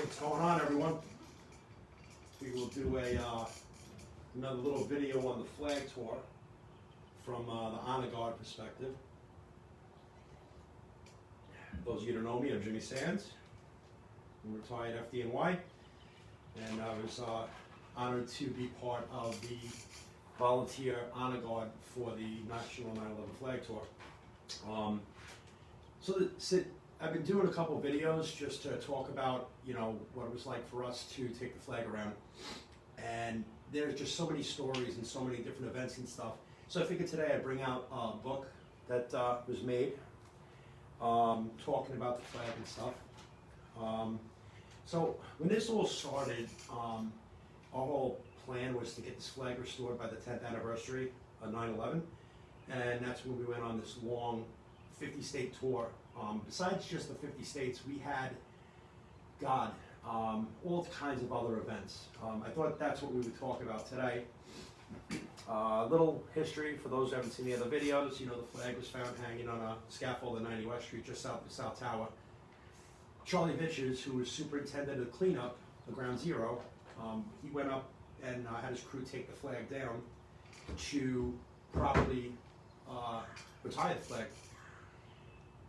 What's going on, everyone? We will do another little video on the flag tour from the Honor Guard perspective. Those of you who don't know me, I'm Jimmy Sands. I'm retired FDNY, and I was honored to be part of the volunteer Honor Guard for the National 9/11 Flag Tour. I've been doing a couple videos just to talk about, what it was like for us to take the flag around. And there's just so many stories and so many different events and stuff. So I figured today I'd bring out a book that was made talking about the flag and stuff. So when this all started, our whole plan was to get this flag restored by the 10th anniversary of 9/11. And that's when we went on this long 50-state tour. Besides just the 50 states, we had, all kinds of other events. I thought that's what we would talk about today. A little history for those who haven't seen the other videos. The flag was found hanging on a scaffold on 90 West Street, just south of the South Tower. Charlie Vitches, who was superintendent of cleanup of Ground Zero, he went up and had his crew take the flag down to properly retire the flag.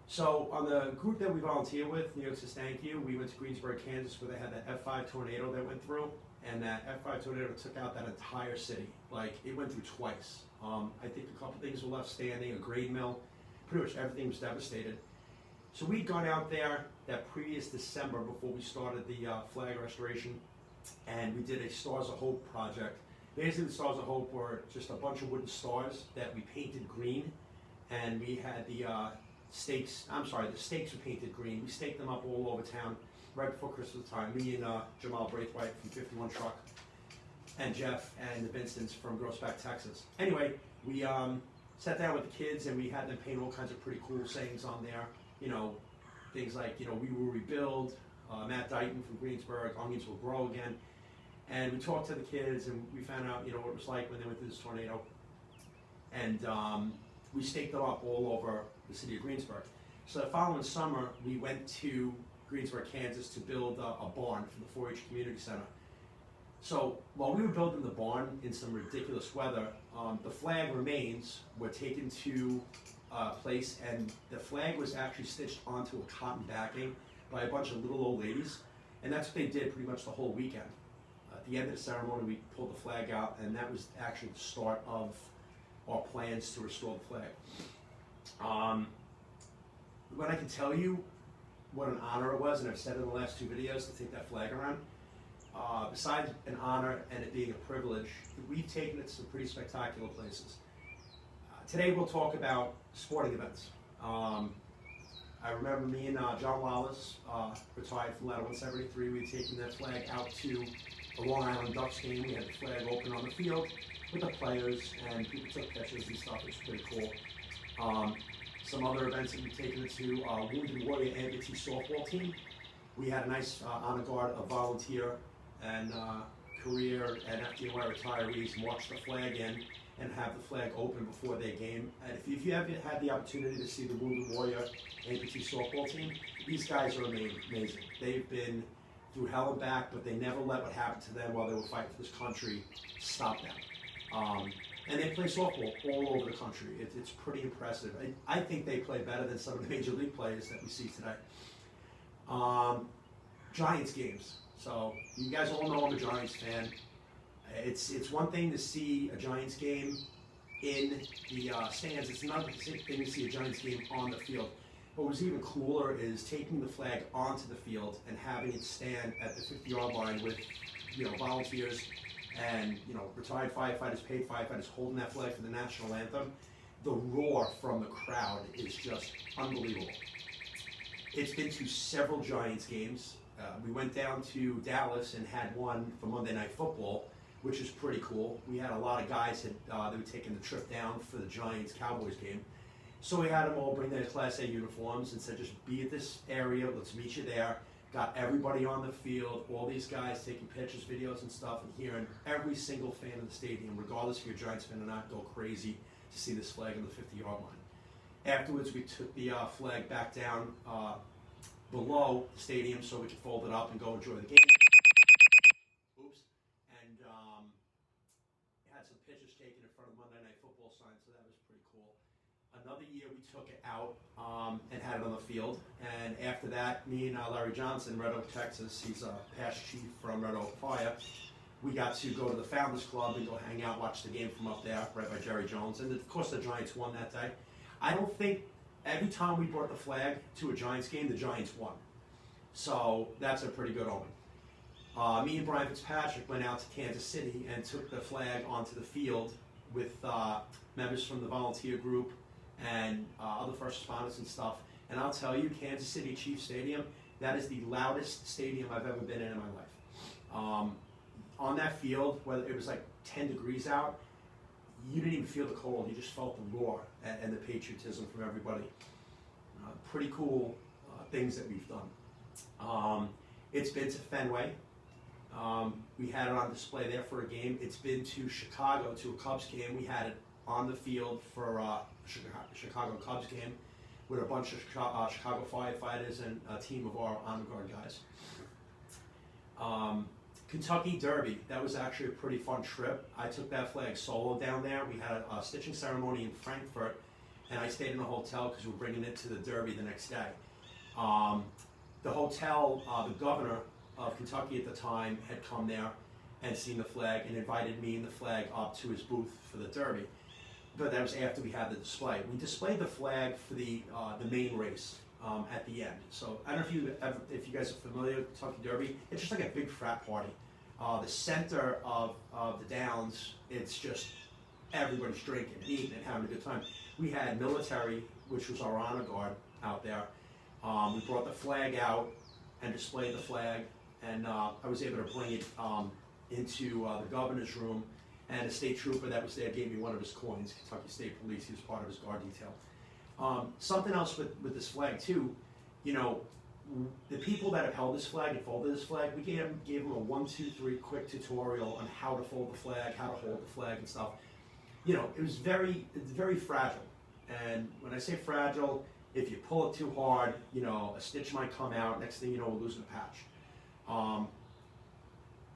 So on the group that we volunteer with, New York says thank you, we went to Greensburg, Kansas, where they had that F5 tornado that went through, and that F5 tornado took out that entire city. Like, it went through twice. I think a couple things were left standing, a grade mill, pretty much everything was devastated. So we'd gone out there that previous December before we started the flag restoration, and we did a Stars of Hope project. Basically, the Stars of Hope were just a bunch of wooden stars that we painted green, and we had the stakes were painted green. We staked them up all over town right before Christmas time. Me and Jamal Braithwaite from 51 Truck, and Jeff and the Vincents from Grossback, Texas. Anyway, we sat down with the kids and we had them paint all kinds of pretty cool sayings on there. Things like, we will rebuild, Matt Dighton from Greensburg, onions will grow again. And we talked to the kids and we found out, what it was like when they went through this tornado. And we staked them up all over the city of Greensburg. So the following summer, we went to Greensburg, Kansas to build a barn for the 4-H Community Center. So while we were building the barn in some ridiculous weather, the flag remains were taken to a place, and the flag was actually stitched onto a cotton backing by a bunch of little old ladies. And that's what they did pretty much the whole weekend. At the end of the ceremony, we pulled the flag out, and that was actually the start of our plans to restore the flag. When I can tell you what an honor it was, and I've said it in the last 2 videos, to take that flag around, besides an honor and it being a privilege, we've taken it to some pretty spectacular places. Today we'll talk about sporting events. I remember me and John Wallace, retired from Ladder 173, we had taken that flag out to a Long Island Ducks game. We had the flag open on the field with the players, and people took pictures and stuff. It was pretty cool. Some other events that we've taken it to, Wounded Warrior amputee softball team. We had a nice honor guard of volunteer and career and FDNY retirees march the flag in and have the flag open before their game. And if you haven't had the opportunity to see the Wounded Warrior amputee softball team, these guys are amazing. They've been through hell and back, but they never let what happened to them while they were fighting for this country stop them. And they play softball all over the country. It's pretty impressive. I think they play better than some of the major league players that we see today. Giants games. So you guys all know I'm a Giants fan. It's one thing to see a Giants game in the stands. It's another thing to see a Giants game on the field. What was even cooler is taking the flag onto the field and having it stand at the 50-yard line with, volunteers and, retired firefighters, paid firefighters holding that flag for the national anthem. The roar from the crowd is just unbelievable. It's been to several Giants games. We went down to Dallas and had one for Monday Night Football, which is pretty cool. We had a lot of guys that were taking the trip down for the Giants-Cowboys game. So we had them all bring their Class A uniforms and said, just be at this area, let's meet you there. Got everybody on the field, all these guys taking pictures, videos, and stuff, and hearing every single fan in the stadium, regardless if you're a Giants fan or not, go crazy to see this flag on the 50-yard line. Afterwards, we took the flag back down below the stadium so we could fold it up and go enjoy the game. Oops. And had some pictures taken in front of Monday Night Football sign, so that was pretty cool. Another year we took it out and had it on the field. And after that, me and Larry Johnson, Red Oak, Texas, he's a past chief from Red Oak Fire, we got to go to the Founders Club and go hang out, watch the game from up there, right by Jerry Jones. And of course the Giants won that day. I don't think every time we brought the flag to a Giants game, the Giants won. So that's a pretty good omen. Me and Brian Fitzpatrick went out to Kansas City and took the flag onto the field with members from the volunteer group and other first responders and stuff. And I'll tell you, Kansas City Chiefs Stadium, that is the loudest stadium I've ever been in my life. On that field, whether it was like 10 degrees out, you didn't even feel the cold. You just felt the roar and the patriotism from everybody. Pretty cool things that we've done. It's been to Fenway. We had it on display there for a game. It's been to Chicago to a Cubs game. We had it on the field for a Chicago Cubs game with a bunch of Chicago firefighters and a team of our Honor Guard guys. Kentucky Derby, that was actually a pretty fun trip. I took that flag solo down there. We had a stitching ceremony in Frankfurt, and I stayed in a hotel because we were bringing it to the Derby the next day. The hotel, the governor of Kentucky at the time had come there and seen the flag and invited me and the flag up to his booth for the Derby. But that was after we had the display. We displayed the flag for the main race at the end. So I don't know if you guys are familiar with Kentucky Derby. It's just like a big frat party. The center of the Downs, it's just everybody's drinking and eating and having a good time. We had military, which was our honor guard, out there. We brought the flag out and displayed the flag, and I was able to bring it into the governor's room, and a state trooper that was there gave me one of his coins, Kentucky State Police. He was part of his guard detail. Something else with this flag too, you know, the people that have held this flag and folded this flag, we gave them a 1, 2, 3 quick tutorial on how to fold the flag, how to hold the flag and stuff. You know, it's very fragile. And when I say fragile, if you pull it too hard, you know, a stitch might come out. Next thing you know, we're losing a patch.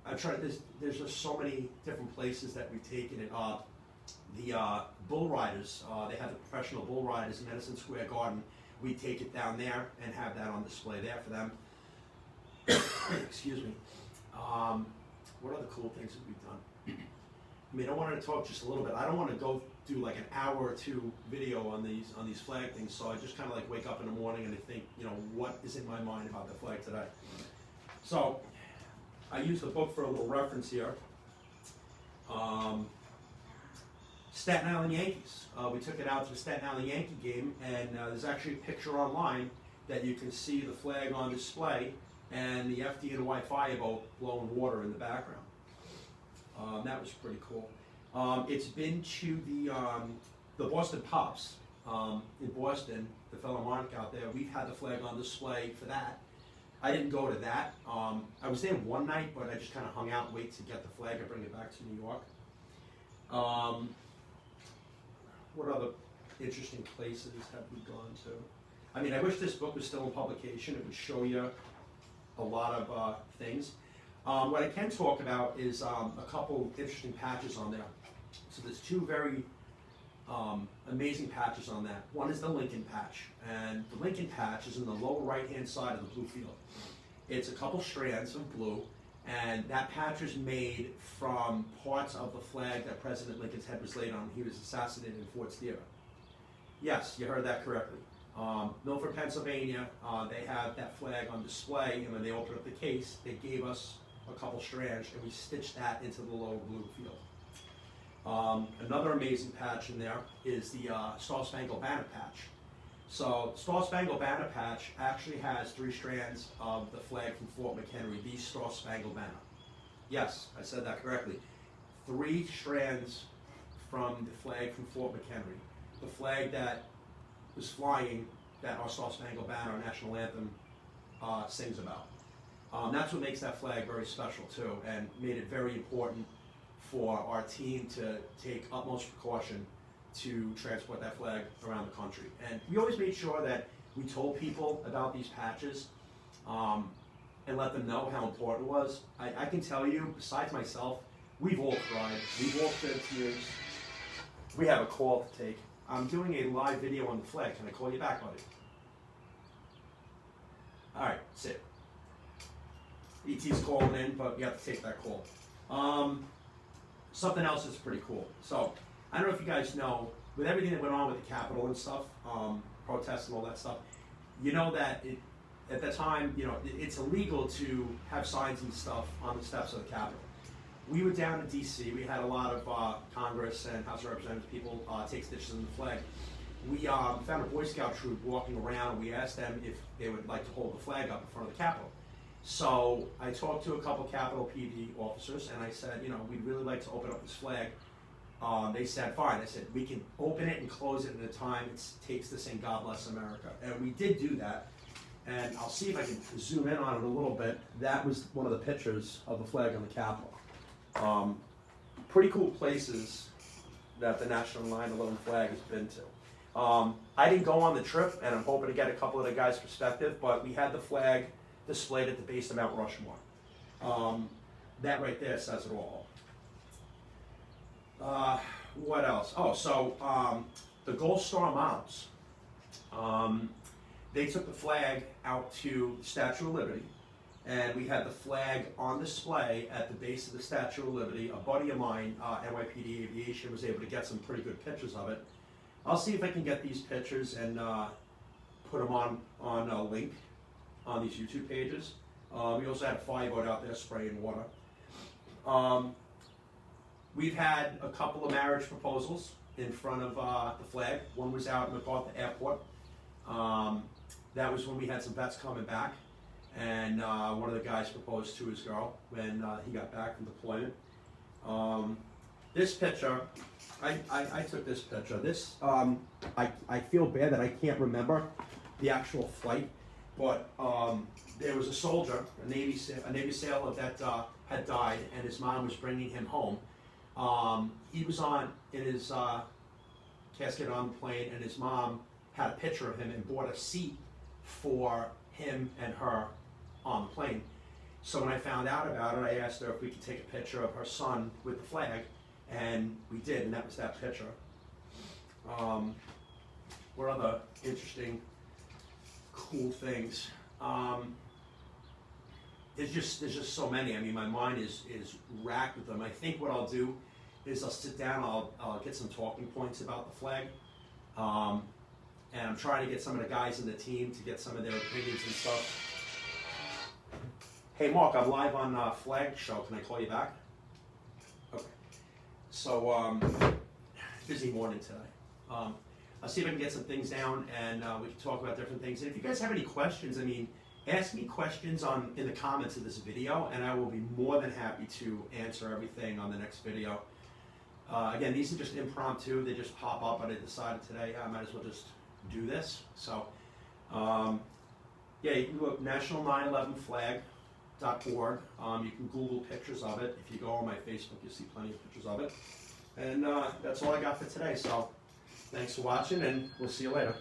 I've tried this. There's just so many different places that we've taken it. The bull riders, they have the professional bull riders in Madison Square Garden. We take it down there and have that on display there for them. Excuse me. What other cool things have we done? I mean, I wanted to talk just a little bit. I don't want to go do like an hour or two video on these flag things. So I just kind of like wake up in the morning and I think, you know, what is in my mind about the flag today. So I used the book for a little reference here. Staten Island Yankees. We took it out to the Staten Island Yankee game, and there's actually a picture online that you can see the flag on display and the FDNY fireboat blowing water in the background. That was pretty cool. It's been to the Boston Pops in Boston, the Philharmonic out there. We've had the flag on display for that. I didn't go to that. I was there one night, but I just kind of hung out and wait to get the flag and bring it back to New York. What other interesting places have we gone to? I mean, I wish this book was still in publication. It would show you a lot of things. What I can talk about is a couple interesting patches on there. So there's two very amazing patches on that. One is the Lincoln patch, and the Lincoln patch is in the lower right-hand side of the blue field. It's a couple strands of blue, and that patch was made from parts of the flag that President Lincoln's head was laid on when he was assassinated in Ford's Theater. Yes, you heard that correctly. Milford, Pennsylvania, they have that flag on display, and when they opened up the case, they gave us a couple strands, and we stitched that into the lower blue field. Another amazing patch in there is the Star-Spangled Banner patch. So Star-Spangled Banner patch actually has 3 strands of the flag from Fort McHenry, the Star-Spangled Banner. Yes, I said that correctly. 3 strands from the flag from Fort McHenry. The flag that was flying, that our Star-Spangled Banner, our national anthem, sings about. That's what makes that flag very special too, and made it very important for our team to take utmost precaution to transport that flag around the country. And we always made sure that we told people about these patches. and let them know how important it was. I can tell you, besides myself, we've all cried. We've all shed tears. We have a call to take. I'm doing a live video on the flag. Can I call you back, buddy? All right, sit. ET's calling in, but we have to take that call. Something else is pretty cool. So, I don't know if you guys know, with everything that went on with the Capitol and stuff, protests and all that stuff, you know that at the time, it's illegal to have signs and stuff on the steps of the Capitol. We were down in D.C. We had a lot of Congress and House of Representatives people take stitches in the flag. We found a Boy Scout troop walking around. We asked them if they would like to hold the flag up in front of the Capitol. So I talked to a couple Capitol PD officers, and I said, we'd really like to open up this flag. They said, fine. I said, we can open it and close it at a time it takes to sing God Bless America. And we did do that. And I'll see if I can zoom in on it a little bit. That was one of the pictures of the flag on the Capitol. Pretty cool places that the National 9/11 flag has been to. I didn't go on the trip, and I'm hoping to get a couple of the guys' perspective, but we had the flag displayed at the base of Mount Rushmore. That right there says it all. What else? Oh, so the Gold Star Moms, they took the flag out to the Statue of Liberty, and we had the flag on display at the base of the Statue of Liberty. A buddy of mine, NYPD Aviation, was able to get some pretty good pictures of it. I'll see if I can get these pictures and put them on a link on these YouTube pages. We also had a fireboat out there spraying water. We've had a couple of marriage proposals in front of the flag. One was out at MacArthur Airport. That was when we had some vets coming back, and one of the guys proposed to his girl when he got back from deployment. This picture, I took this picture. This, I feel bad that I can't remember the actual flight, but there was a soldier, a Navy sailor that had died, and his mom was bringing him home. He was in his casket on the plane, and his mom had a picture of him and bought a seat for him and her on the plane. So when I found out about it, I asked her if we could take a picture of her son with the flag, and we did, and that was that picture. What other interesting, cool things? There's just so many. I mean, my mind is racked with them. I think what I'll do is I'll sit down, I'll get some talking points about the flag, and I'm trying to get some of the guys in the team to get some of their opinions and stuff. Hey Mark, I'm live on Flag Show. Can I call you back? Okay. So, busy morning today. I'll see if I can get some things down, and we can talk about different things. And if you guys have any questions, I mean, ask me questions in the comments of this video, and I will be more than happy to answer everything on the next video. Again, these are just impromptu. They just pop up, but I decided today I might as well just do this. So, yeah, you can go to national911flag.org. You can Google pictures of it. If you go on my Facebook, you'll see plenty of pictures of it. And that's all I got for today. So, thanks for watching, and we'll see you later.